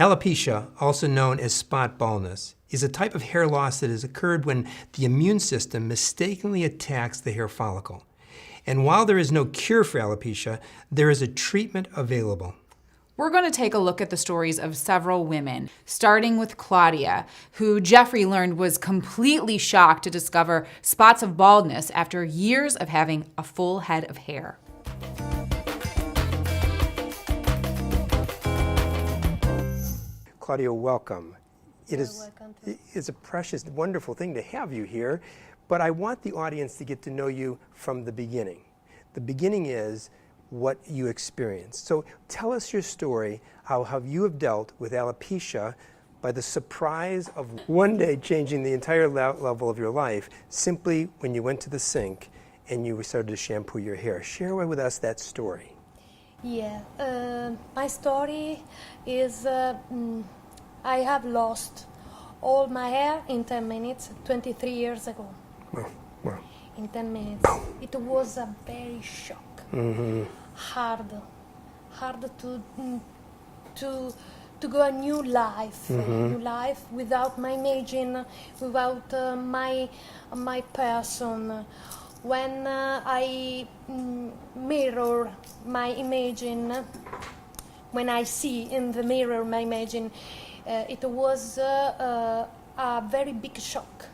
Alopecia, also known as spot baldness, is a type of hair loss that has occurred when the immune system mistakenly attacks the hair follicle. And while there is no cure for alopecia, there is a treatment available. We're going to take a look at the stories of several women, starting with Claudia, who Jeffrey learned was completely shocked to discover spots of baldness after years of having a full head of hair. Claudia, welcome. It's a precious, wonderful thing to have you here, but I want the audience to get to know you from the beginning. The beginning is what you experienced. So tell us your story, how you have dealt with alopecia by the surprise of one day changing the entire level of your life simply when you went to the sink and you started to shampoo your hair. Share with us that story. Yeah, my story is I have lost all my hair in 10 minutes, 23 years ago. Wow. In 10 minutes. It was a very shock. Mm-hmm. Hard to go a new life, new life without my imaging, without my person. When I mirror my imaging, when I see in the mirror my imaging, it was a very big shock.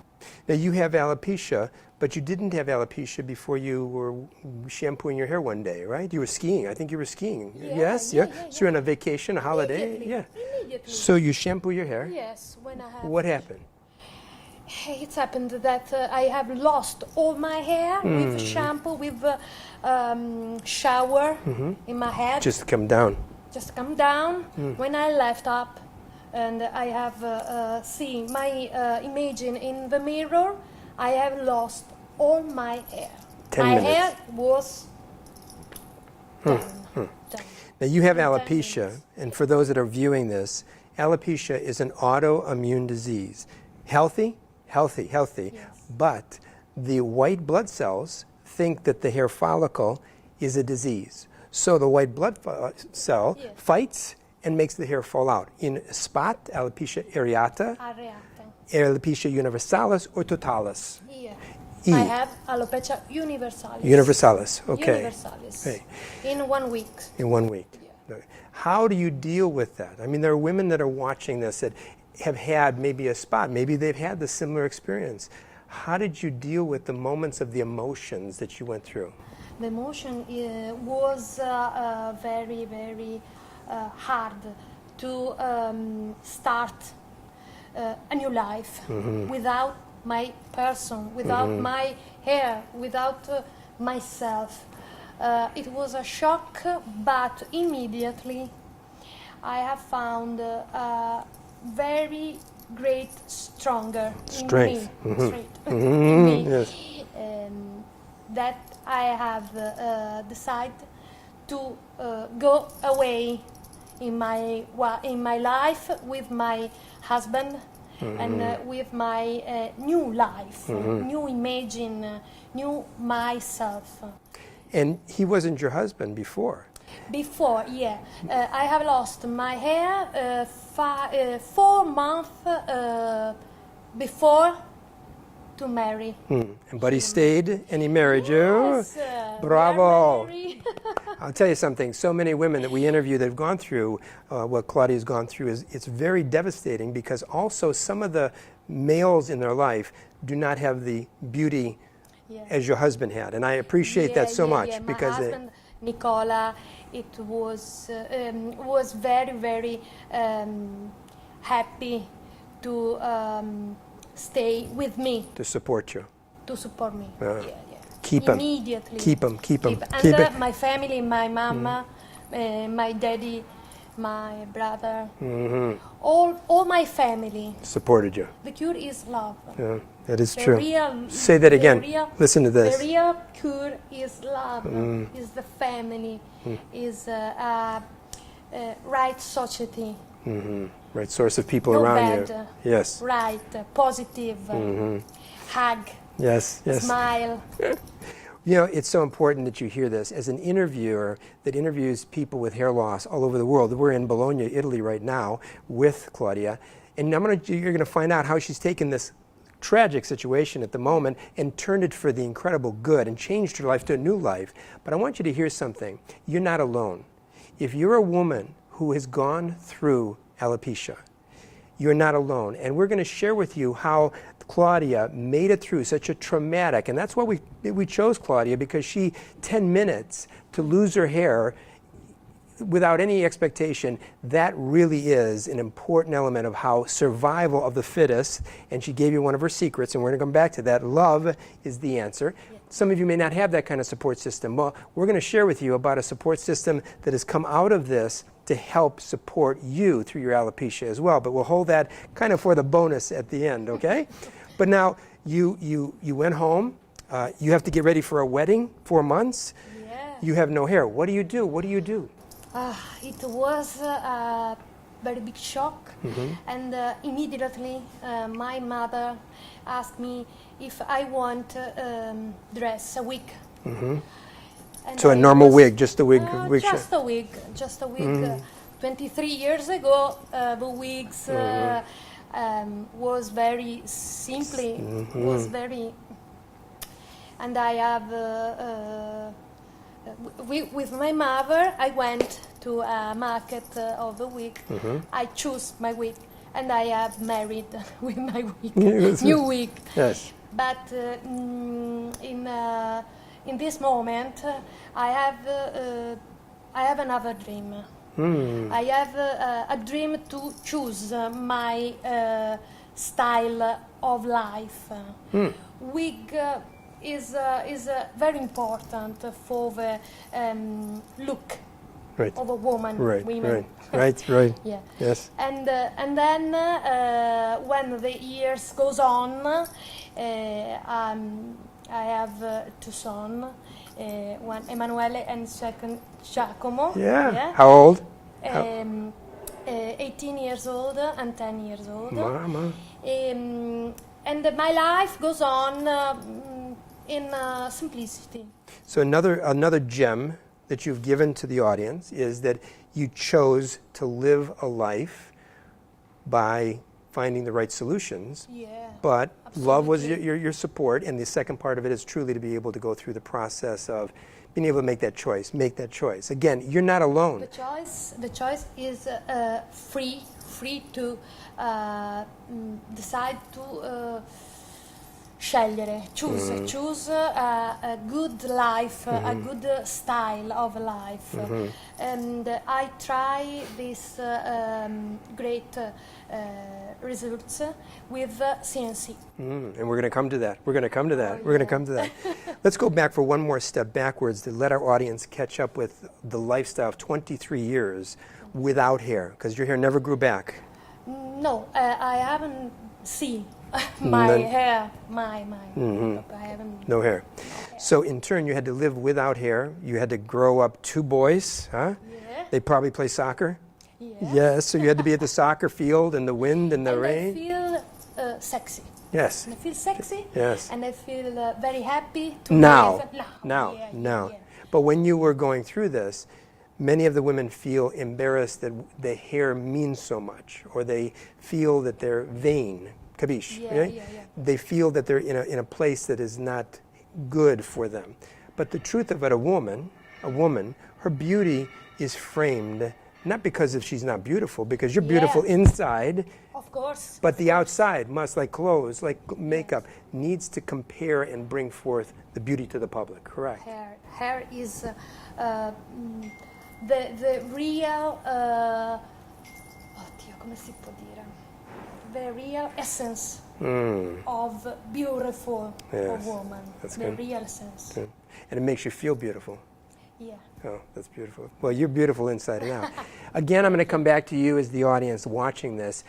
Now you have alopecia, but you didn't have alopecia before you were shampooing your hair one day, right? You were skiing. I think you were skiing. Yes? Yeah. So you're on a vacation, a holiday? Immediately. So you shampoo your hair? Yes. When I have. What happened? It's happened that I have lost all my hair with shampoo, with shower in my head. Just come down. Just come down. When I left up and I have seen my imaging in the mirror, I have lost all my hair. 10 my minutes. hair was done. Now you have alopecia, and for those that are viewing this, alopecia is an autoimmune disease. Healthy, Yes. but the white blood cells think that the hair follicle is a disease. So the white blood cell fights and makes the hair fall out. In spot, alopecia areata, alopecia universalis, or totalis. Yeah. E. I have alopecia universalis. Universalis, okay. Universalis. Okay. In 1 week. In 1 week. Yeah. How do you deal with that? I mean, there are women that are watching this that have had maybe a spot, maybe they've had the similar experience. How did you deal with the moments of the emotions that you went through? The emotion was very, very hard to start a new life without my person, without my hair, without myself. It was a shock, but immediately I have found very great strength in me, Yes. that I have decided to go away in my life with my husband and with my new life, new imaging, new myself. And he wasn't your husband before? Before, yeah. I have lost my hair 4 months before to marry. But he stayed and he married you? Yes, Bravo! I'll tell you something, so many women that we interview that have gone through what Claudia's gone through, it's very devastating because also some of the males in their life do not have the beauty as your husband had. And I appreciate that so much. My because husband, Nicola, it was very, very happy to stay with me. to support you. To support me. Keep him. Immediately. Keep him. And my family, my mama, my daddy, my brother, all my family. Supported you. The cure is love. Yeah, that is The true. real- Say that the again. real- Listen to this. The real cure is love, is the family, is right society. Right source of people No around bad, you. Yes. Right, positive, hug, Yes. smile. You know, it's so important that you hear this. As an interviewer that interviews people with hair loss all over the world, we're in Bologna, Italy right now with Claudia, and you're going to find out how she's taken this tragic situation at the moment and turned it for the incredible good and changed her life to a new life. But I want you to hear something. You're not alone. If you're a woman who has gone through alopecia, you're not alone. And we're going to share with you how Claudia made it through such a traumatic, and that's why we chose Claudia, because 10 minutes to lose her hair without any expectation, that really is an important element of how survival of the fittest, and she gave you one of her secrets, and we're going to come back to that. Love is the answer. Some of you may not have that kind of support system. Well, we're going to share with you about a support system that has come out of this to help support you through your alopecia as well. But we'll hold that kind of for the bonus at the end, okay? But now, you went home. You have to get ready for a wedding, 4 months. Yeah. You have no hair. What do you do? What do you do? It was a very big shock, and immediately my mother asked me if I want dress a wig. And So a normal wig, just a wig? Just a wig, just a wig. 23 years ago, the wigs was very simply, was very, and I have, with my mother, I went to a market of a wig. I chose my wig, and I have married with my wig, new wig. Yes. But in this moment, I have another dream. I have a dream to choose my style of life. Wig is very important for the look of a woman. Women. Right. Yeah. Yes. And then when the years goes on, I have two sons, one Emanuele and second Giacomo. Yeah. How old? 18 years old and 10 years old. Mama. And my life goes on in simplicity. So another gem that you've given to the audience is that you chose to live a life by finding the right solutions. Yeah. But absolutely. Love was your support, and the second part of it is truly to be able to go through the process of being able to make that choice. Again, you're not alone. The choice is free to decide to scegliere, choose a good life, a good style of life. And I try this great results with CNC. And we're going to come to that. We're going to come to that. Let's go back for one more step backwards to let our audience catch up with the lifestyle of 23 years without hair, because your hair never grew back. No, I haven't seen my hair. I haven't. No hair. So in turn, you had to live without hair. You had to grow up two boys, huh? Yeah. They probably play soccer. Yeah. Yes. So you had to be at the soccer field in the wind and the And rain. I feel sexy. Yes. And I feel sexy. Yes. And I feel very happy to Now. live. Now. Yeah. But when you were going through this, many of the women feel embarrassed that the hair means so much, or they feel that they're vain. Capiche? Yeah, Right? yeah. They feel that they're in a place that is not good for them. But the truth of it, a woman, her beauty is framed not because if she's not beautiful, because you're beautiful inside. Of course. But the outside must, like clothes, like makeup, needs to compare and bring forth the beauty to the public. Correct. Hair is the real. Oddio, come si può dire? The real essence of beautiful woman. That's the good. real essence. Good. And it makes you feel beautiful. Yeah. Oh, that's beautiful. Well, you're beautiful inside and out. Again, I'm going to come back to you as the audience watching this.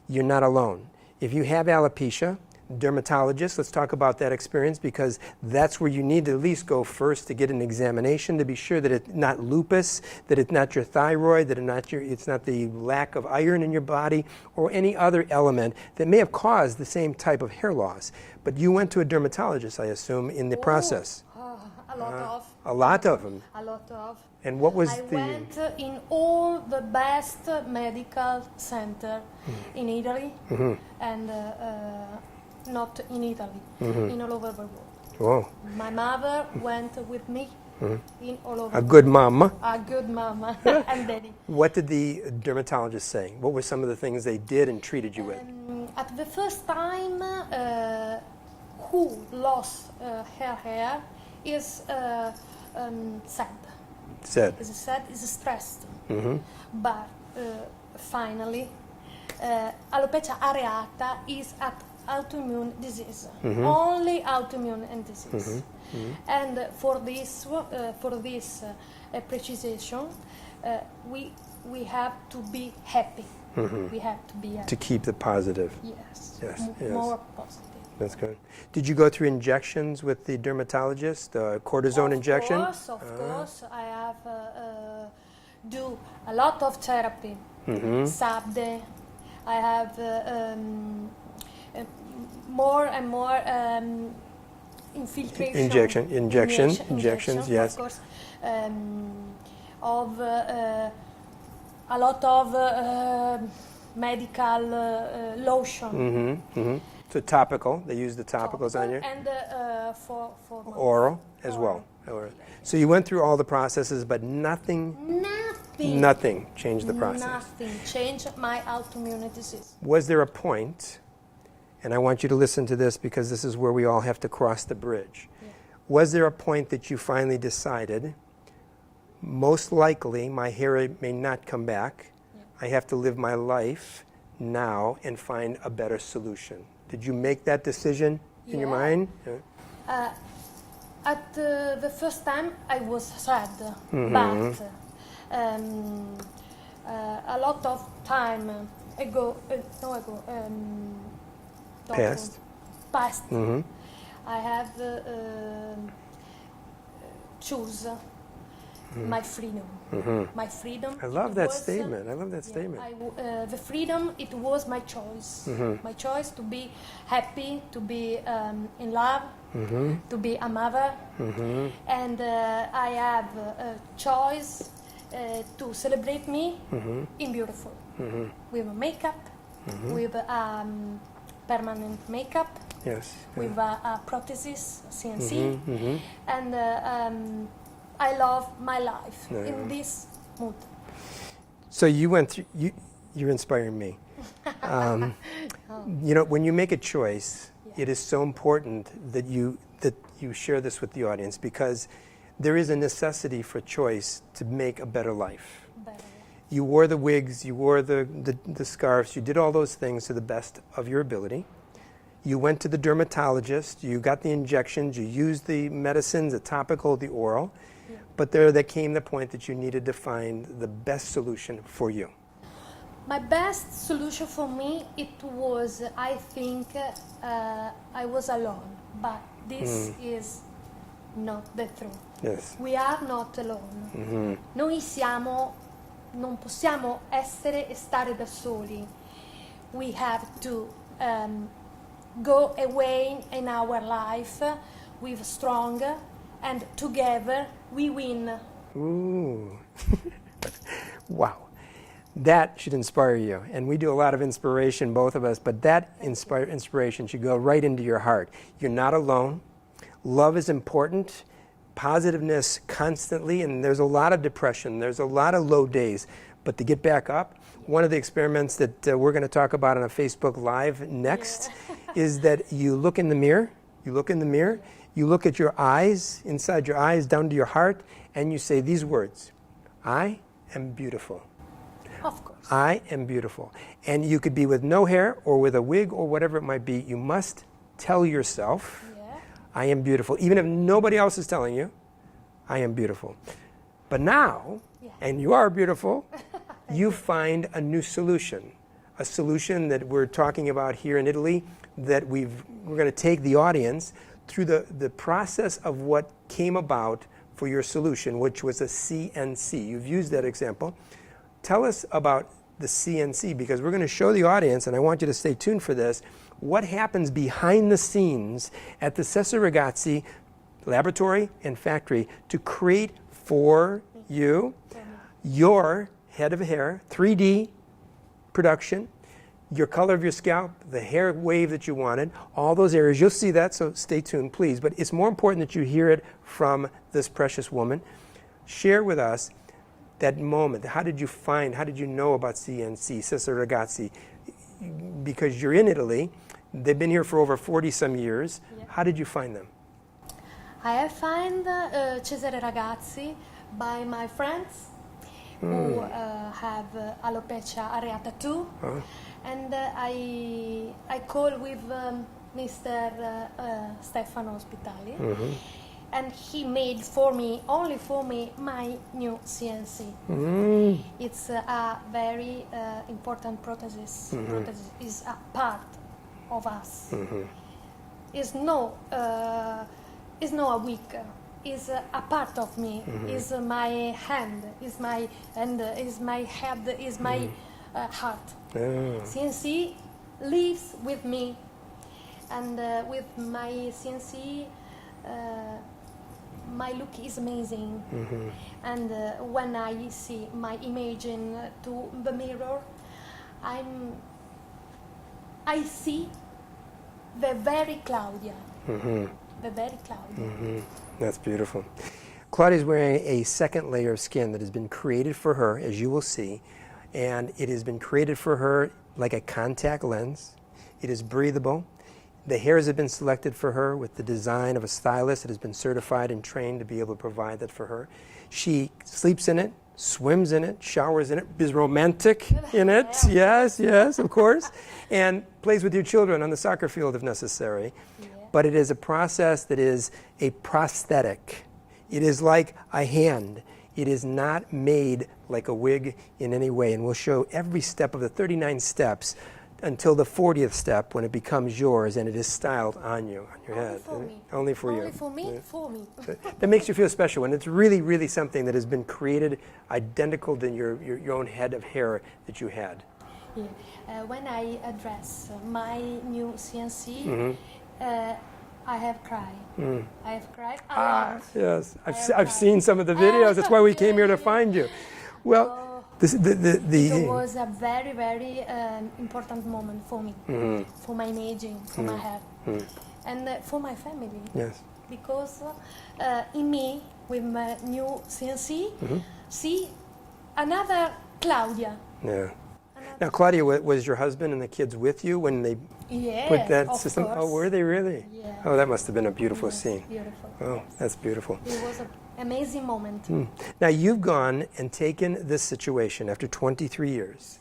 You're not alone. If you have alopecia, dermatologist, let's talk about that experience, because that's where you need to at least go first to get an examination to be sure that it's not lupus, that it's not your thyroid, that it's not the lack of iron in your body, or any other element that may have caused the same type of hair loss. But you went to a dermatologist, I assume, in the process. A lot of. A lot of them. A lot of. And what was I the... went in all the best medical center in Italy and not in Italy, in all over the world. Whoa, My mother went with me in all over. a good mama. A good mama and daddy. What did the dermatologist say? What were some of the things they did and treated you with? At the first time, who lost her hair is sad. Said. Is sad, is stressed. But finally, alopecia areata is an autoimmune disease. Only autoimmune disease. And for this precision, we have to be happy. We have to be happy. To keep the positive. Yes. Yes, yes. More positive. That's good. Did you go through injections with the dermatologist? Cortisone injection? Of course. I have do a lot of therapy. SABDE. I have more and more infiltration. Injections, yes. Of course. Of a lot of medical lotion. So topical, they use the topicals on you? And for Oral as well. Oral. So you went through all the processes, but nothing changed the process. Nothing changed my autoimmune disease. Was there a point, and I want you to listen to this because this is where we all have to cross the bridge. Yeah. Was there a point that you finally decided, most likely my hair may not come back, I have to live my life now and find a better solution? Did you make that decision in your mind? Yeah. At the first time, I was sad, but a lot of time ago, Past. I have choose my freedom. My freedom. I love that statement. I love that statement. The freedom, it was my choice. My choice to be happy, to be in love, to be a mother. And I have a choice to celebrate me in beautiful. With a makeup, with permanent makeup, Yes. with a prosthesis, CNC. And I love my life in this mood. So you went through, you're inspiring me. You know, when you make a choice, it is so important that you share this with the audience because there is a necessity for choice to make a better life. You wore the wigs, you wore the scarves, you did all those things to the best of your ability. You went to the dermatologist, you got the injections, you used the medicines, the topical, the oral. But there came the point that you needed to find the best solution for you. My best solution for me, it was, I think, I was alone. But this is not the truth. Yes. We are not alone. Noi non possiamo essere e stare da soli. We have to go away in our life with strong, and together we win. Ooh. Wow. That should inspire you. And we do a lot of inspiration, both of us, but that inspiration should go right into your heart. You're not alone. Love is important. Positiveness constantly, and there's a lot of depression. There's a lot of low days. But to get back up, one of the experiments that we're going to talk about on a Facebook Live next is that you look in the mirror. You look in the mirror. You look at your eyes, inside your eyes, down to your heart, and you say these words: I am beautiful. Of course. I am beautiful. And you could be with no hair or with a wig or whatever it might be. You must tell yourself, I am beautiful. Even if nobody else is telling you, I am beautiful. But now, and you are beautiful, you find a new solution. A solution that we're talking about here in Italy, that we're going to take the audience through the process of what came about for your solution, which was a CNC. You've used that example. Tell us about the CNC, because we're going to show the audience, and I want you to stay tuned for this, what happens behind the scenes at the Cesare Ragazzi laboratory and factory to create for you your head of hair, 3D production, your color of your scalp, the hair wave that you wanted, all those areas. You'll see that, so stay tuned, please. But it's more important that you hear it from this precious woman. Share with us that moment. How did you know about CNC, Cesare Ragazzi? Because you're in Italy. They've been here for over 40-some years. Yeah. How did you find them? I have found Cesare Ragazzi by my friends who have alopecia areata too. And I call with Mr. Stefano Ospitali, and he made for me, only for me, my new CNC. It's a very important prosthesis. Prosthesis is a part of us. It's no a weak. Is a part of me. Is my hand. Is my head. Is my heart. CNC lives with me, and with my CNC, my look is amazing. And when I see my image to the mirror, I see the very Claudia. The very Claudia. That's beautiful. Claudia's wearing a second layer of skin that has been created for her, as you will see, and it has been created for her like a contact lens. It is breathable. The hairs have been selected for her with the design of a stylist that has been certified and trained to be able to provide that for her. She sleeps in it, swims in it, showers in it, is romantic in it, yes, of course, and plays with your children on the soccer field if necessary. But it is a process that is a prosthetic. It is like a hand. It is not made like a wig in any way. And we'll show every step of the 39 steps until the 40th step when it becomes yours and it is styled on you, on your head. Only for you. Only for me, for me. That makes you feel special. And it's really, really something that has been created identical to your own head of hair that you had. Yeah. When I address my new CNC, I have cried. I have cried a lot. Yes, I've seen some of the videos. That's why we came here to find you. Well, it was a very, very important moment for me, for my imaging, for my hair, and for my family. Yes. Because in me, with my new CNC, see another Claudia. Yeah. Now, Claudia, was your husband and the kids with you when they put that system? Course. Oh, were they really? Yeah. Oh, that must have been a beautiful scene. Beautiful. Oh, that's beautiful. It was an amazing moment. Now, you've gone and taken this situation after 23 years.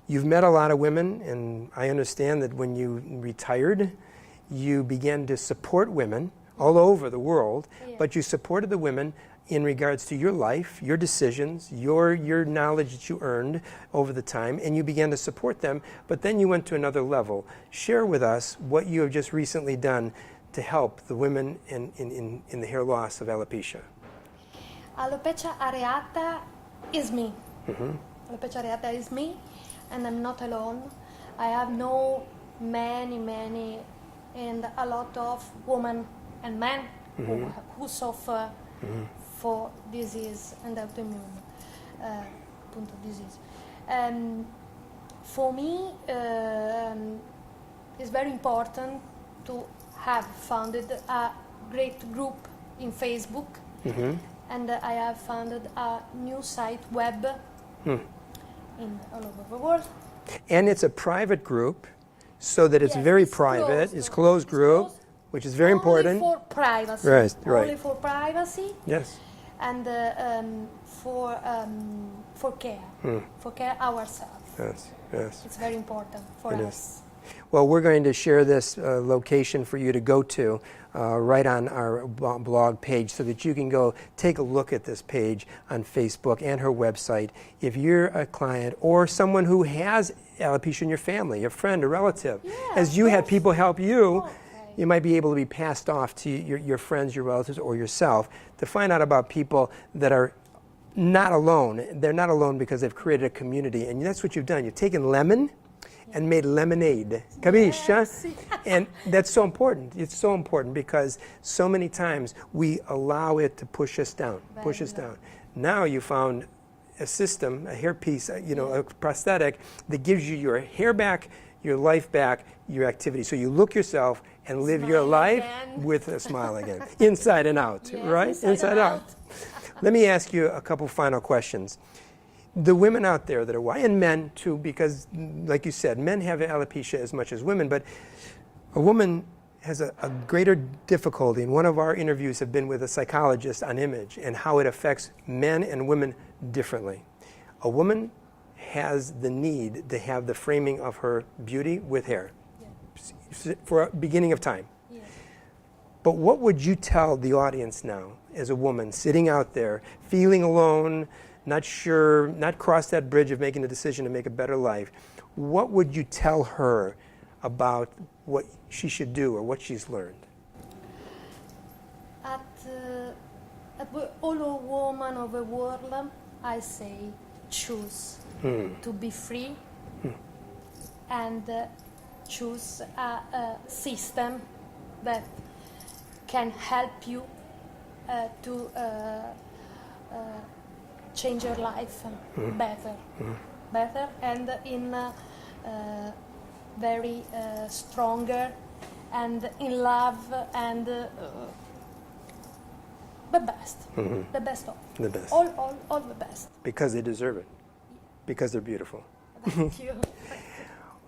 You've met a lot of women, and I understand that when you retired, you began to support women all over the world, but you supported the women in regards to your life, your decisions, your knowledge that you earned over the time, and you began to support them, but then you went to another level. Share with us what you have just recently done to help the women in the hair loss of alopecia. Alopecia areata is me. Alopecia areata is me, and I'm not alone. I have known many, and a lot of women and men who suffer for disease and autoimmune disease. For me, it's very important to have founded a great group in Facebook, and I have founded a new site web in all over the world. And it's a private group, so that it's very private. Closed. It's closed group, which is very important. Only for privacy. Right. Only for privacy. Yes. And for care, for care ourselves. Yes. It's very important for us. Well, we're going to share this location for you to go to right on our blog page so that you can go take a look at this page on Facebook and her website. If you're a client or someone who has alopecia in your family, a friend, a relative, as you had people help you, you might be able to be passed off to your friends, your relatives, or yourself to find out about people that are not alone. They're not alone because they've created a community, and that's what you've done. You've taken lemon and made lemonade. Capisci? Yes. And that's so important. It's so important because so many times we allow it to push us down, push us down. Now you found a system, a hairpiece, a prosthetic that gives you your hair back, your life back, your activity. So you look yourself and live your life with a smile again, inside and out, Yes, right? inside and out. Let me ask you a couple final questions. The women out there that are white, and men too, because like you said, men have alopecia as much as women, but a woman has a greater difficulty. And one of our interviews have been with a psychologist on image and how it affects men and women differently. A woman has the need to have the framing of her beauty with hair for a beginning of time. Yes. But what would you tell the audience now as a woman sitting out there, feeling alone, not sure, not cross that bridge of making a decision to make a better life? What would you tell her about what she should do or what she's learned? At all a woman of the world, I say choose to be free and choose a system that can help you to change your life better and in very stronger and in love and the best, the best of The best. all the best. Because they deserve it. Because they're beautiful. Thank you.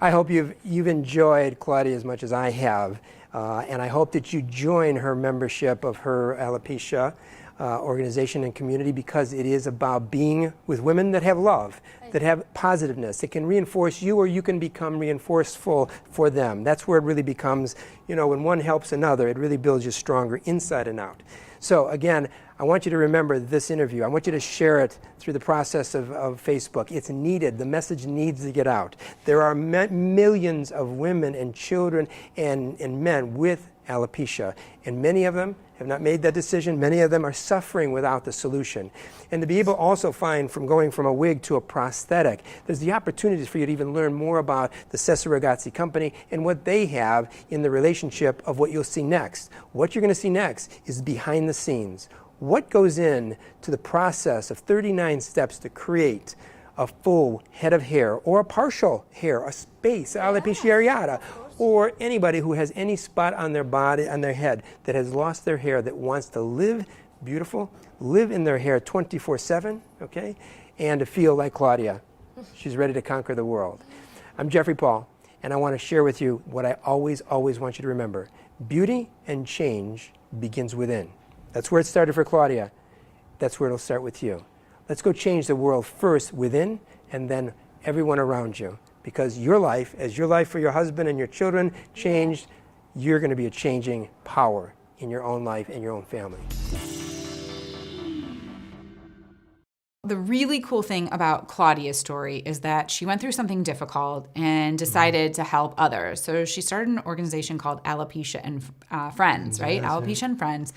I hope you've enjoyed Claudia as much as I have, and I hope that you join her membership of her alopecia organization and community, because it is about being with women that have love, that have positiveness. It can reinforce you, or you can become reinforceful for them. That's where it really becomes, when one helps another, it really builds you stronger inside and out. So again, I want you to remember this interview. I want you to share it through the process of Facebook. It's needed. The message needs to get out. There are millions of women and children and men with alopecia, and many of them have not made that decision. Many of them are suffering without the solution. And to be able to also find, from going from a wig to a prosthetic, there's the opportunities for you to even learn more about the Cesare Ragazzi company and what they have in the relationship of what you'll see next. What you're going to see next is behind the scenes. What goes in to the process of 39 steps to create a full head of hair, or a partial hair, a space, alopecia areata, or anybody who has any spot on their body, on their head, that has lost their hair, that wants to live beautiful, live in their hair 24/7, okay, and to feel like Claudia. She's ready to conquer the world. I'm Jeffrey Paul, and I want to share with you what I always want you to remember. Beauty and change begins within. That's where it started for Claudia. That's where it'll start with you. Let's go change the world first within, and then everyone around you. Because your life, as your life for your husband and your children changed, you're going to be a changing power in your own life and your own family. The really cool thing about Claudia's story is that she went through something difficult and decided to help others. So she started an organization called Alopecia and Friends, right? Alopecia and Friends.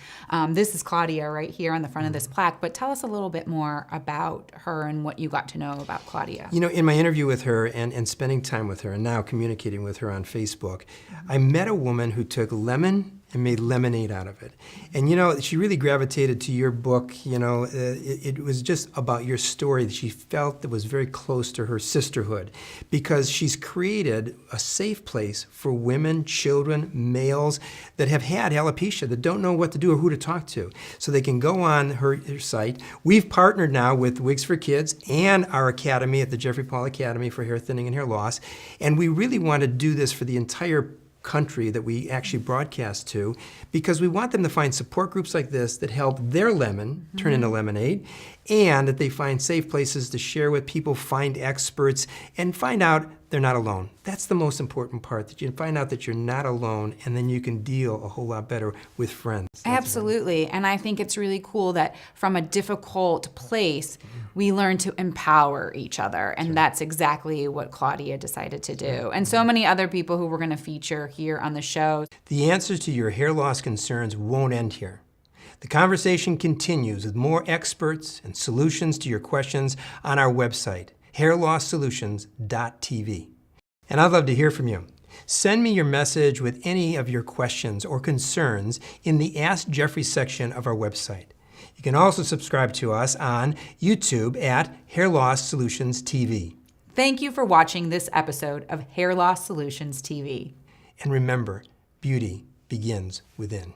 This is Claudia right here on the front of this plaque. But tell us a little bit more about her and what you got to know about Claudia. In my interview with her and spending time with her and now communicating with her on Facebook, I met a woman who took lemon and made lemonade out of it. And she really gravitated to your book. It was just about your story that she felt that was very close to her sisterhood, because she's created a safe place for women, children, males that have had alopecia, that don't know what to do or who to talk to. So they can go on her site. We've partnered now with Wigs for Kids and our academy at the Jeffrey Paul Academy for Hair Thinning and Hair Loss. And we really want to do this for the entire country that we actually broadcast to, because we want them to find support groups like this that help their lemon turn into lemonade, and that they find safe places to share with people, find experts, and find out they're not alone. That's the most important part, that you find out that you're not alone, and then you can deal a whole lot better with friends. Absolutely. And I think it's really cool that from a difficult place, we learn to empower each other. And that's exactly what Claudia decided to do. And so many other people who we're going to feature here on the show. The answers to your hair loss concerns won't end here. The conversation continues with more experts and solutions to your questions on our website, hairlosssolutions.tv. And I'd love to hear from you. Send me your message with any of your questions or concerns in the Ask Jeffrey section of our website. You can also subscribe to us on YouTube at Hair Loss Solutions TV. Thank you for watching this episode of Hair Loss Solutions TV. And remember, beauty begins within.